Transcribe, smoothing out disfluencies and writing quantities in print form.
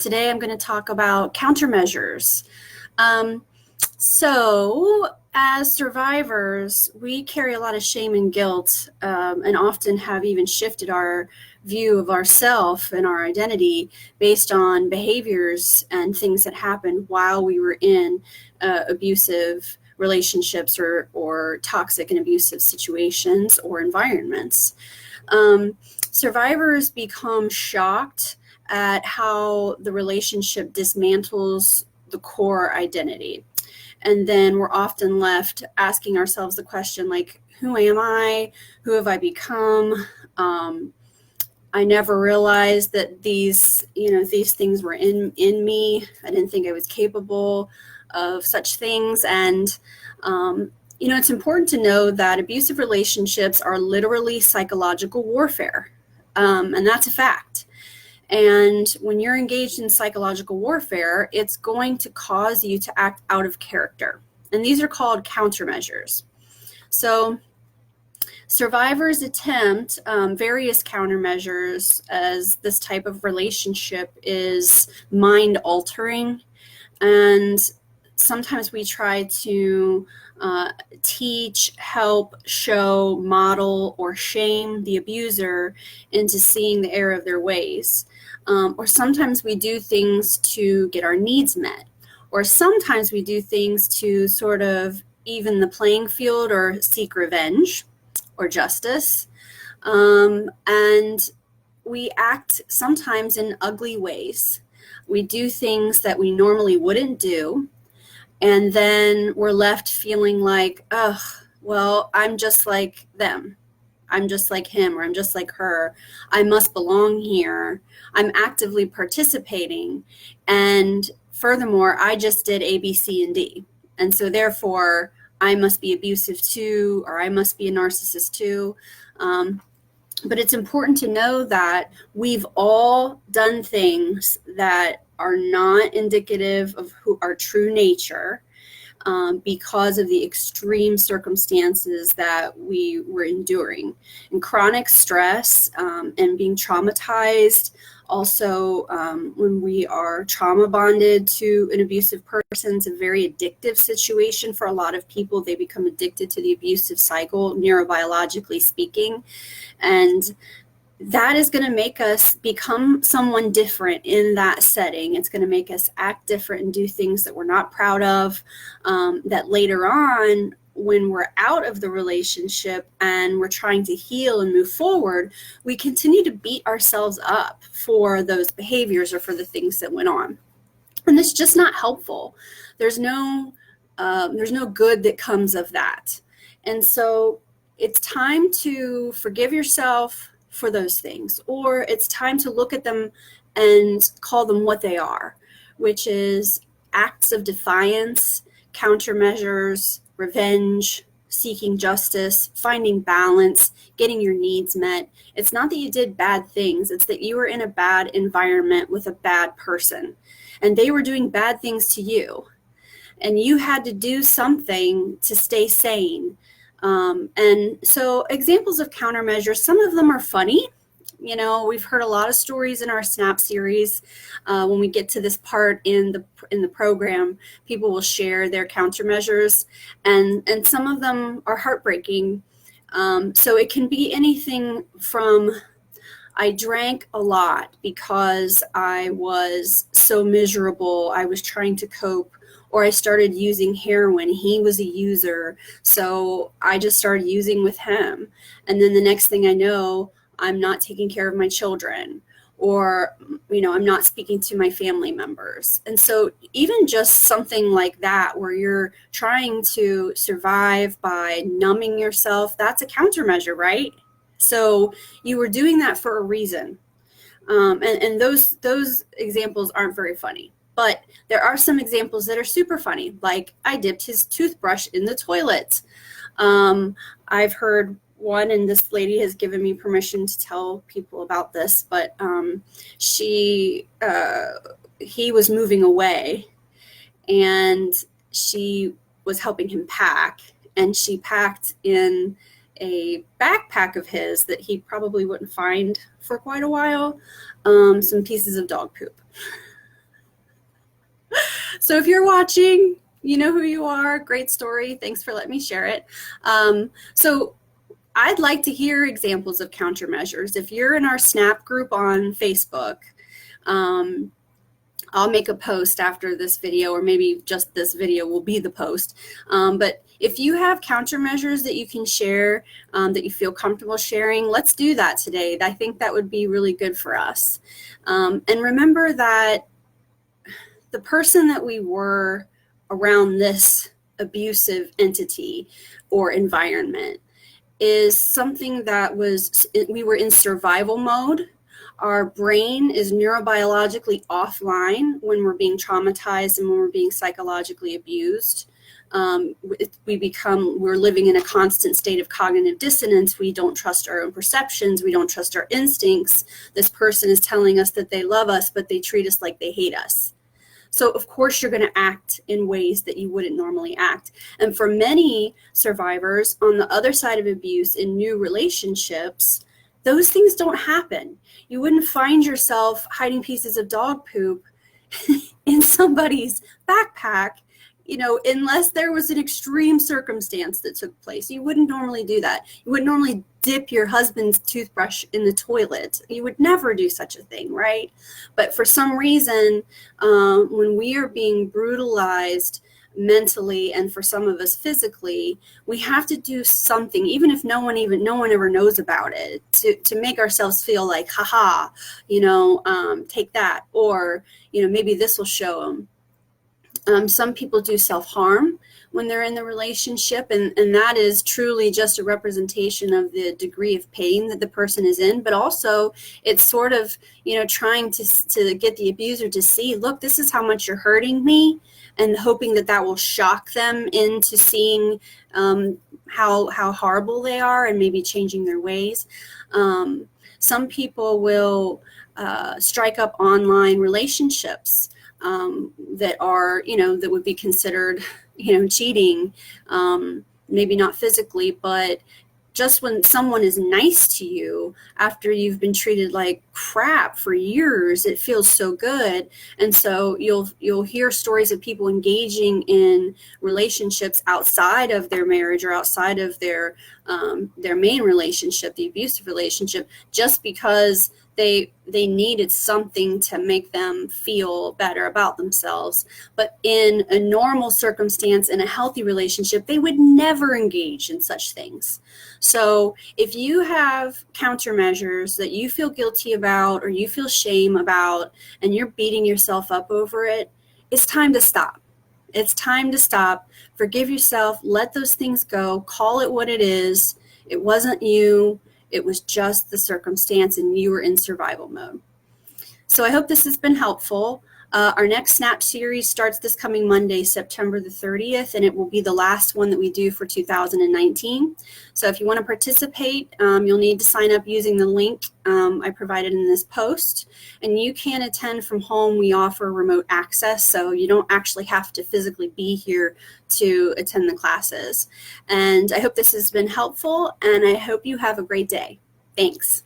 Today I'm going to talk about countermeasures. So as survivors, we carry a lot of shame and guilt, and often have even shifted our view of ourself and our identity based on behaviors and things that happened while we were in abusive relationships or toxic and abusive situations or environments. Survivors become shocked at how the relationship dismantles the core identity. And then we're often left asking ourselves the question, like, who am I? Who have I become? I never realized that these things were in me. I didn't think I was capable of such things. And it's important to know that abusive relationships are literally psychological warfare. And that's a fact. And when you're engaged in psychological warfare, it's going to cause you to act out of character. And these are called countermeasures. So survivors attempt various countermeasures as this type of relationship is mind altering. And sometimes we try to teach, help, show, model, or shame the abuser into seeing the error of their ways. Or sometimes we do things to get our needs met. Or sometimes we do things to sort of even the playing field or seek revenge or justice. And we act sometimes in ugly ways. We do things that we normally wouldn't do. And then we're left feeling like, well, I'm just like them. I'm just like him, or I'm just like her. I must belong here. I'm actively participating. And furthermore, I just did A, B, C, and D. And so therefore, I must be abusive too, or I must be a narcissist too. But it's important to know that we've all done things that are not indicative of our true nature. Because of the extreme circumstances that we were enduring. And chronic stress and being traumatized. Also, when we are trauma bonded to an abusive person, it's a very addictive situation for a lot of people. They become addicted to the abusive cycle, neurobiologically speaking. And that is going to make us become someone different in that setting. It's going to make us act different and do things that we're not proud of, that later on, when we're out of the relationship and we're trying to heal and move forward, we continue to beat ourselves up for those behaviors or for the things that went on. And it's just not helpful. There's no good that comes of that. And so it's time to forgive yourself for those things, or it's time to look at them and call them what they are, which is acts of defiance, countermeasures, revenge, seeking justice, finding balance, getting your needs met. It's not that you did bad things, it's that you were in a bad environment with a bad person, and they were doing bad things to you, and you had to do something to stay sane. And so examples of countermeasures, some of them are funny. We've heard a lot of stories in our SNAP series. When we get to this part in the program, people will share their countermeasures, and some of them are heartbreaking. So it can be anything from, I drank a lot because I was so miserable, I was trying to cope. Or I started using heroin. He was a user, so I just started using with him. And then the next thing I know, I'm not taking care of my children, or I'm not speaking to my family members. And so even just something like that, where you're trying to survive by numbing yourself, that's a countermeasure, right? So you were doing that for a reason. And those examples aren't very funny. But there are some examples that are super funny, like I dipped his toothbrush in the toilet. I've heard one, and this lady has given me permission to tell people about this, but he was moving away, and she was helping him pack, and she packed in a backpack of his that he probably wouldn't find for quite a while, some pieces of dog poop. So if you're watching, you know who you are. Great story. Thanks for letting me share it. So I'd like to hear examples of countermeasures. If you're in our Snap group on Facebook, I'll make a post after this video, or maybe just this video will be the post. But if you have countermeasures that you can share, that you feel comfortable sharing, let's do that today. I think that would be really good for us. And remember that the person that we were around this abusive entity or environment is something that we were in survival mode. Our brain is neurobiologically offline when we're being traumatized and when we're being psychologically abused. We're living in a constant state of cognitive dissonance. We don't trust our own perceptions. We don't trust our instincts. This person is telling us that they love us, but they treat us like they hate us. So of course you're going to act in ways that you wouldn't normally act. And for many survivors on the other side of abuse in new relationships, those things don't happen. You wouldn't find yourself hiding pieces of dog poop in somebody's backpack, unless there was an extreme circumstance that took place. You wouldn't normally do that. You wouldn't normally dip your husband's toothbrush in the toilet. You would never do such a thing, right? But for some reason, when we are being brutalized mentally, and for some of us physically, we have to do something, even if no one ever knows about it, to make ourselves feel like, haha, take that, or maybe this will show them. Some people do self-harm when they're in the relationship, and that is truly just a representation of the degree of pain that the person is in, but also it's sort of, trying to get the abuser to see, look, this is how much you're hurting me, and hoping that will shock them into seeing how horrible they are and maybe changing their ways. Some people will strike up online relationships that are, that would be considered, cheating, maybe not physically, but just when someone is nice to you after you've been treated like crap for years, it feels so good. And so you'll hear stories of people engaging in relationships outside of their marriage or outside of their main relationship, the abusive relationship, just because they needed something to make them feel better about themselves. But in a normal circumstance, in a healthy relationship, they would never engage in such things. So if you have countermeasures that you feel guilty about or you feel shame about, and you're beating yourself up over it, it's time to stop. It's time to stop. Forgive yourself. Let those things go. Call it what it is. It wasn't you. It was just the circumstance, and you were in survival mode. So I hope this has been helpful. Our next SNAP series starts this coming Monday, September the 30th, and it will be the last one that we do for 2019. So if you want to participate, you'll need to sign up using the link I provided in this post. And you can attend from home. We offer remote access, so you don't actually have to physically be here to attend the classes. And I hope this has been helpful, and I hope you have a great day. Thanks.